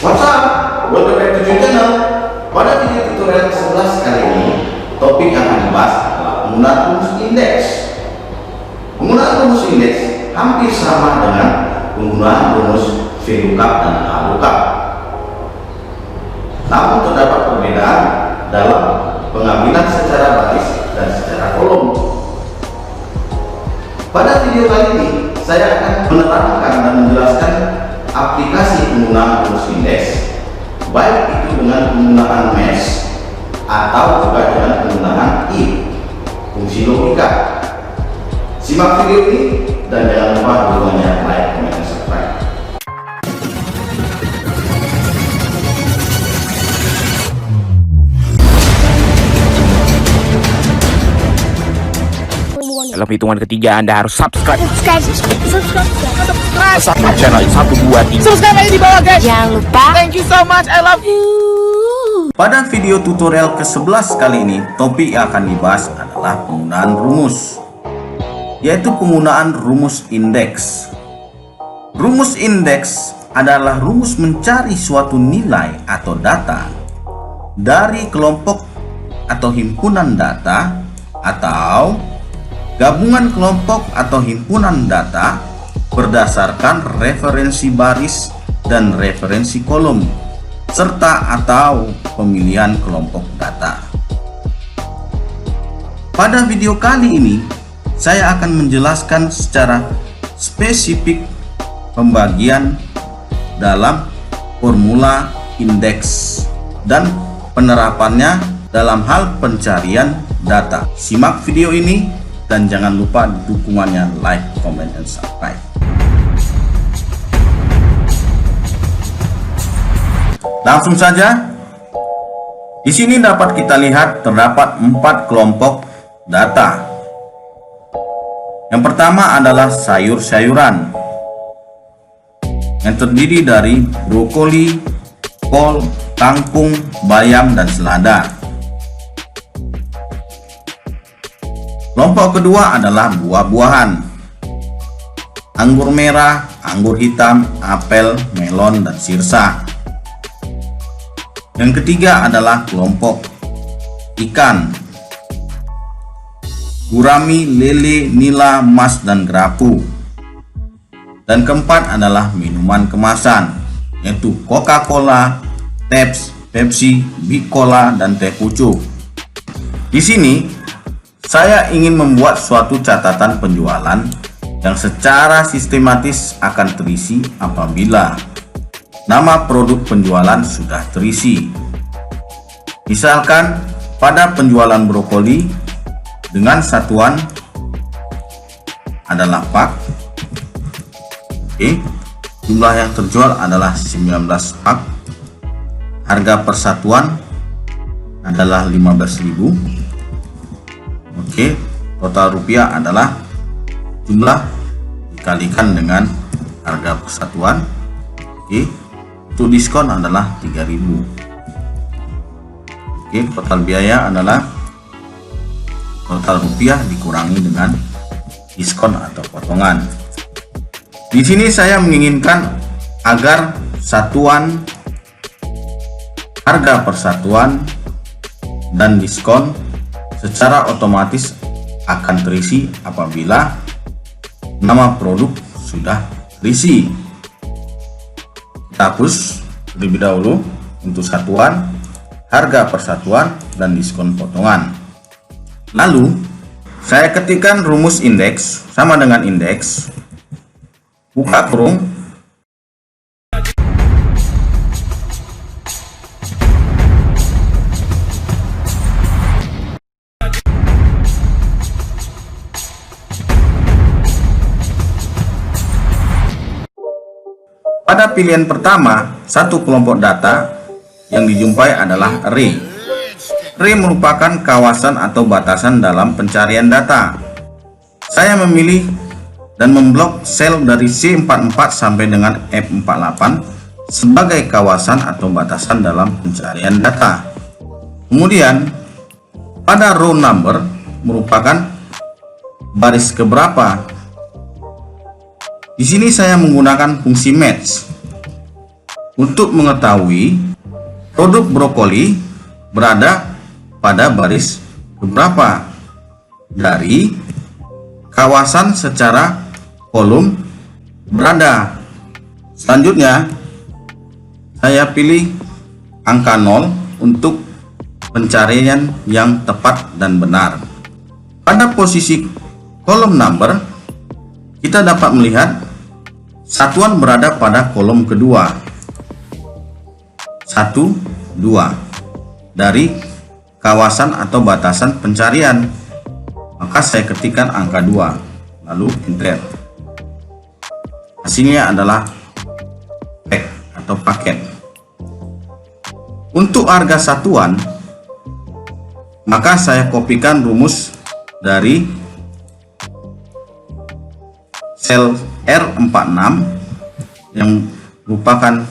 What's up? Welcome back to your channel. Pada video tutorial ke-11 kali ini, topik yang akan dibahas adalah penggunaan rumus indeks. Penggunaan rumus indeks hampir sama dengan penggunaan rumus VLOOKUP dan LOOKUP. Namun terdapat perbedaan dalam pengambilan secara baris dan secara kolom. Pada video kali ini, saya akan menerangkan dan menjelaskan aplikasi penggunaan rumus indeks, baik itu dengan penggunaan mesh atau juga dengan penggunaan if, fungsi logika. Simak video ini dan jangan lupa dukungannya like, comment, dan subscribe. Dalam hitungan ketiga Anda harus subscribe Subscribe channel 1, 2, 3. Subscribe aja di bawah guys. Jangan lupa. Thank you so much, I love you. Pada video tutorial ke-11 kali ini, topik yang akan dibahas adalah penggunaan rumus, yaitu penggunaan rumus indeks. Rumus indeks adalah rumus mencari suatu nilai atau data dari kelompok atau himpunan data atau gabungan kelompok atau himpunan data berdasarkan referensi baris dan referensi kolom serta atau pemilihan kelompok data. Pada video kali ini saya akan menjelaskan secara spesifik pembagian dalam formula indeks dan penerapannya dalam hal pencarian data. Simak video ini dan jangan lupa dukungannya like, comment, dan subscribe. Langsung saja. Di sini dapat kita lihat terdapat 4 kelompok data. Yang pertama adalah sayur-sayuran yang terdiri dari brokoli, kol, kangkung, bayam, dan selada. Kelompok kedua adalah buah-buahan, anggur merah, anggur hitam, apel, melon, dan sirsa. Yang ketiga adalah kelompok ikan, gurami, lele, nila, mas, dan gerapu. Dan keempat adalah minuman kemasan, yaitu Coca-Cola, Pepsi, Big Cola, dan teh pucuk. Di sini saya ingin membuat suatu catatan penjualan yang secara sistematis akan terisi apabila nama produk penjualan sudah terisi. Misalkan pada penjualan brokoli dengan satuan adalah pak. Oke, jumlah yang terjual adalah 19 pak. Harga persatuan adalah 15.000. Oke, total rupiah adalah jumlah dikalikan dengan harga persatuan. Oke, untuk diskon adalah 3.000. Oke, total biaya adalah total rupiah dikurangi dengan diskon atau potongan. Di sini saya menginginkan agar satuan harga persatuan dan diskon secara otomatis akan terisi apabila nama produk sudah terisi. Kita hapus terlebih dahulu untuk satuan, harga persatuan, dan diskon potongan. Lalu saya ketikkan rumus indeks sama dengan indeks, buka kurung, pada pilihan pertama, satu kelompok data yang dijumpai adalah array. Array merupakan kawasan atau batasan dalam pencarian data. Saya memilih dan memblok sel dari C44 sampai dengan F48 sebagai kawasan atau batasan dalam pencarian data. Kemudian, pada row number merupakan baris keberapa. Di sini saya menggunakan fungsi match. untuk mengetahui produk brokoli berada pada baris keberapa dari kawasan secara kolom berada. Selanjutnya, saya pilih angka 0 untuk pencarian yang tepat dan benar. Pada posisi kolom number, kita dapat melihat satuan berada pada kolom kedua, 1, 2 dari kawasan atau batasan pencarian. Maka saya ketikkan angka 2 lalu enter. Hasilnya adalah pack atau paket. Untuk harga satuan, maka saya kopikan rumus dari sel R46 yang merupakan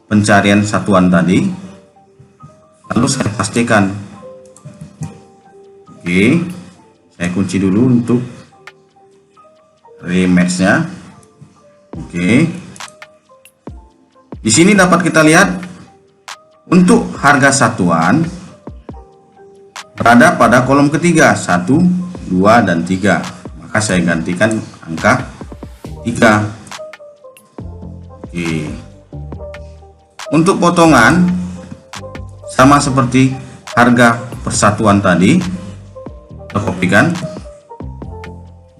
pencarian satuan tadi, lalu saya pastikan. Oke, saya kunci dulu untuk rematch-nya. Oke, di sini dapat kita lihat untuk harga satuan berada pada kolom ketiga, 1, 2, dan 3. Maka saya gantikan angka 3. Oke, untuk potongan sama seperti harga persatuan tadi, kita kopikan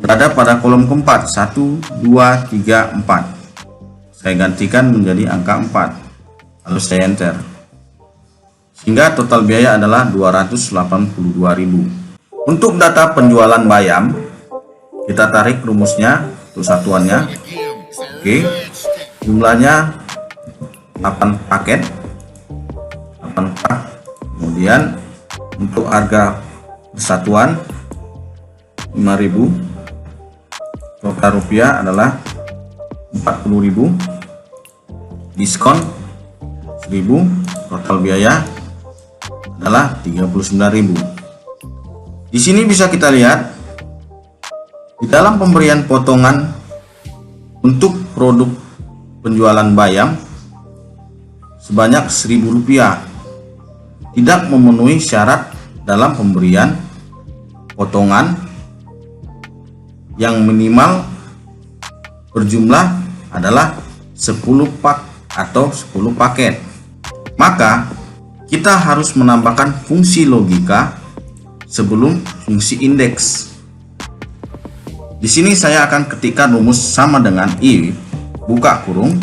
berada pada kolom keempat, 1, 2, 3, 4. Saya gantikan menjadi angka 4, lalu saya enter, sehingga total biaya adalah 282.000. Untuk data penjualan bayam, kita tarik rumusnya untuk satuannya. Oke, jumlahnya 8 paket, 8 pak. Kemudian untuk harga persatuan 5.000, total rupiah adalah 40.000, diskon 1.000, total biaya adalah 39.000. Di sini bisa kita lihat di dalam pemberian potongan untuk produk penjualan bayam sebanyak Rp1.000 tidak memenuhi syarat dalam pemberian potongan yang minimal berjumlah adalah 10 pak atau 10 paket. Maka kita harus menambahkan fungsi logika sebelum fungsi indeks. Di sini saya akan ketikkan rumus sama dengan if buka kurung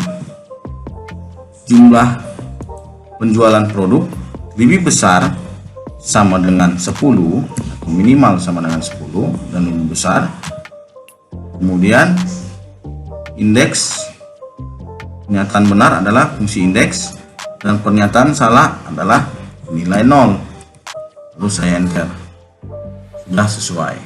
jumlah penjualan produk lebih besar sama dengan 10 atau minimal sama dengan 10 dan lebih besar. Kemudian indeks, pernyataan benar adalah fungsi indeks dan pernyataan salah adalah nilai 0. Lalu saya enter. Sudah sesuai.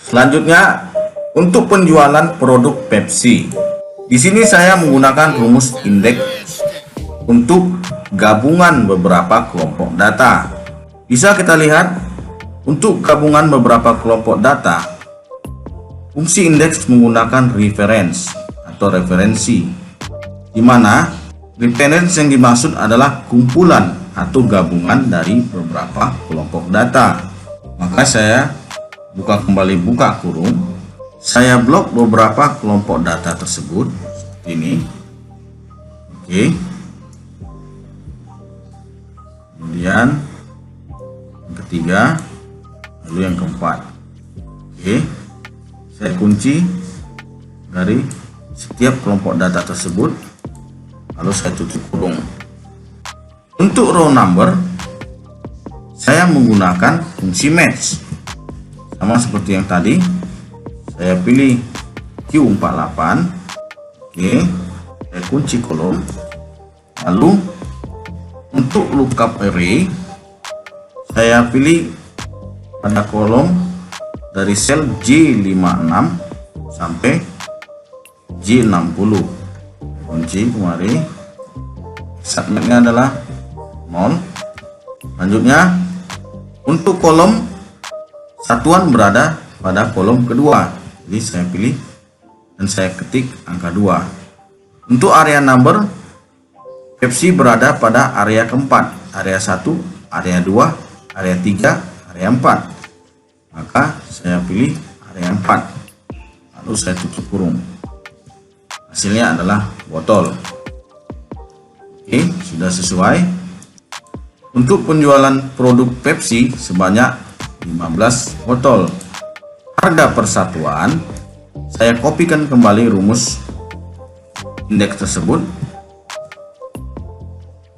Selanjutnya untuk penjualan produk Pepsi. Di sini saya menggunakan rumus indeks untuk gabungan beberapa kelompok data. Bisa kita lihat untuk gabungan beberapa kelompok data, fungsi indeks menggunakan reference atau referensi, di mana reference yang dimaksud adalah kumpulan atau gabungan dari beberapa kelompok data. Maka saya buka kembali buka kurung, saya blok beberapa kelompok data tersebut seperti ini. Oke, kemudian yang ketiga, lalu yang keempat. Oke, saya kunci dari setiap kelompok data tersebut, lalu saya tutup kurung. Untuk row number, saya menggunakan fungsi match sama seperti yang tadi. Saya pilih Q48. Oke, saya kunci kolom. Lalu untuk lookup array, saya pilih pada kolom dari sel J56 sampai J60. Kunci kemari, submitnya adalah 0. Selanjutnya untuk kolom satuan berada pada kolom kedua. Jadi saya pilih dan saya ketik angka 2. Untuk area number, Pepsi berada pada area keempat, area 1, area 2, area 3, area 4. Maka saya pilih area 4. Lalu saya tutup kurung. Hasilnya adalah botol. Oke, sudah sesuai. Untuk penjualan produk Pepsi sebanyak 15 botol. Harga persatuan, saya kopikan kembali rumus indeks tersebut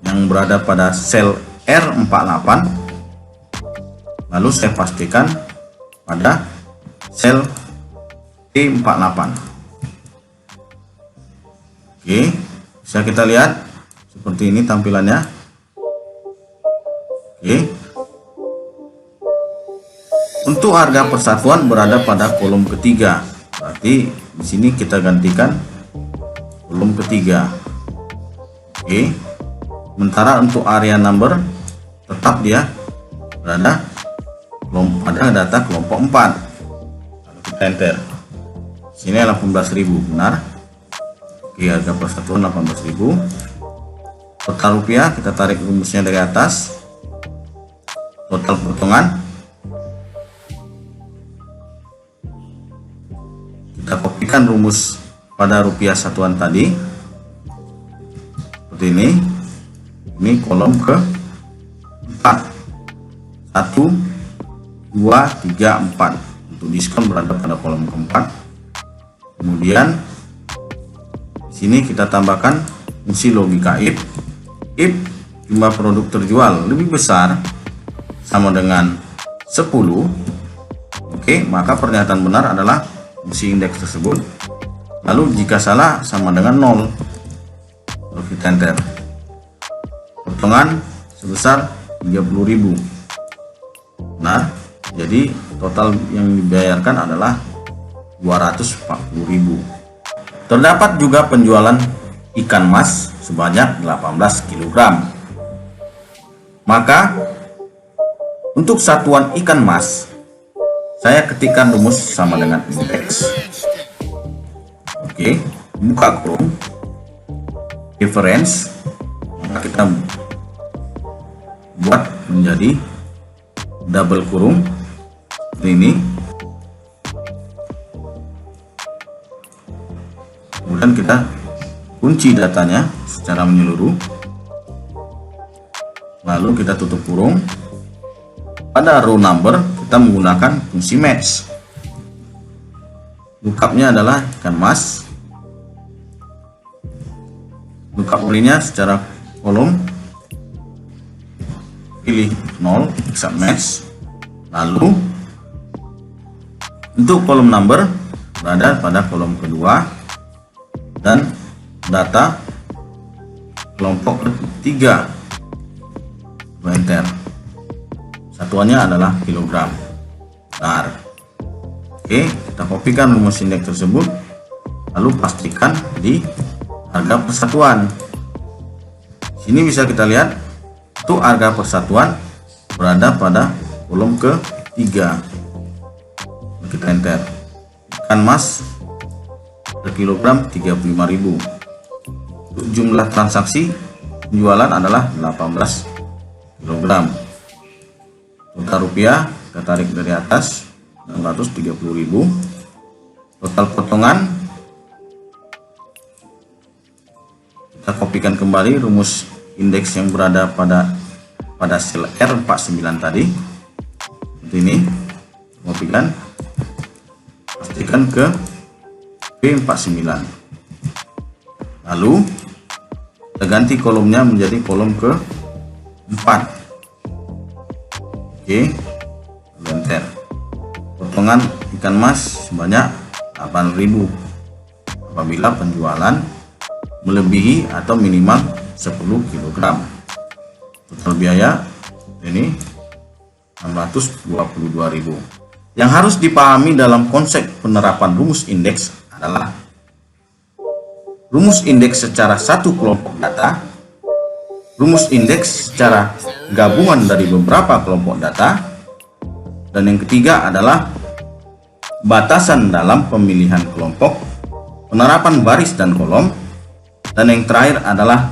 yang berada pada sel R48. Lalu saya pastikan pada sel T48. Oke, bisa kita lihat seperti ini tampilannya. Oke. Untuk harga persatuan berada pada kolom ketiga. Berarti di sini kita gantikan kolom ketiga. Oke. Sementara untuk area number tetap dia berada pada data kelompok 4. Lalu kita enter. Sini 18.000, benar. Oke, harga persatuan 18.000. Total rupiah kita tarik rumusnya dari atas. Total potongan kita kopikan rumus pada rupiah satuan tadi seperti ini. Ini kolom ke 4, 1, 2, 3, 4. Untuk diskon berada pada kolom keempat. Kemudian di sini kita tambahkan fungsi logika if jumlah produk terjual lebih besar sama dengan 10. Oke, maka pernyataan benar adalah fungsi indeks tersebut. Lalu jika salah sama dengan 0. Lalu kita enter. Potongan sebesar 30.000. Nah, jadi total yang dibayarkan adalah 240.000. Terdapat juga penjualan ikan mas sebanyak 18 kg. Maka untuk satuan ikan mas, saya ketikkan rumus sama dengan indeks. Oke, buka kurung, difference, maka kita buat menjadi double kurung seperti ini. Kemudian kita kunci datanya secara menyeluruh. Lalu kita tutup kurung. Pada row number kita menggunakan fungsi match. Lookupnya adalah ikan mas. Lookup belinya secara kolom, pilih 0, accept match. Lalu untuk kolom number berada pada kolom kedua dan data kelompok ketiga. Enter. Satuannya adalah kilogram. Benar. Oke, kita kopikan rumus indeks tersebut, lalu pastikan di harga persatuan. Sini bisa kita lihat untuk harga persatuan berada pada kolom ke-3. Kita enter. Ikan mas per kilogram 35.000. Untuk jumlah transaksi penjualan adalah 18 kg. Total rupiah kita tarik dari atas 630.000. Total potongan kita kopikan kembali rumus indeks yang berada pada sel R49 tadi seperti ini. Kopikan, pastikan ke B49. Lalu kita ganti kolomnya menjadi kolom ke 4. Oke, enter. Potongan ikan mas sebanyak 8.000 apabila penjualan melebihi atau minimal 10 kg. Total biaya ini 622.000. Yang harus dipahami dalam konsep penerapan rumus indeks adalah rumus indeks secara satu kelompok data, rumus indeks secara gabungan dari beberapa kelompok data, dan yang ketiga adalah batasan dalam pemilihan kelompok, penerapan baris dan kolom, dan yang terakhir adalah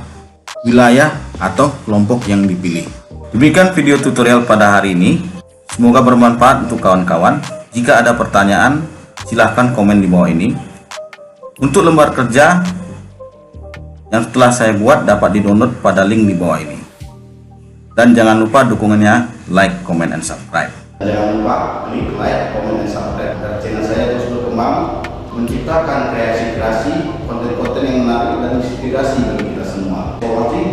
wilayah atau kelompok yang dipilih. Demikian video tutorial pada hari ini. Semoga bermanfaat untuk kawan-kawan. Jika ada pertanyaan, silahkan komen di bawah ini. Untuk lembar kerja yang telah saya buat dapat di-download pada link di bawah ini. Dan jangan lupa dukungannya, like, comment, and subscribe. Jangan lupa klik like, comment, dan subscribe agar channel saya terus berkembang, menciptakan kreasi-kreasi konten-konten yang menarik dan inspirasi bagi kita semua.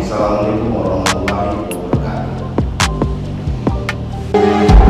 Assalamualaikum warahmatullahi wabarakatuh.